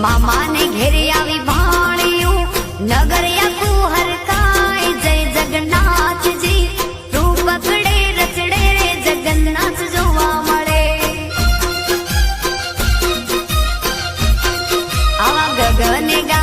मामा ने घेरे आवी भाणियों नगर आखू हरकाय जय जगन्नाथ जी रूप पकड़े रचड़े रे जगन्नाथ जोवा मळे आवा गगने गा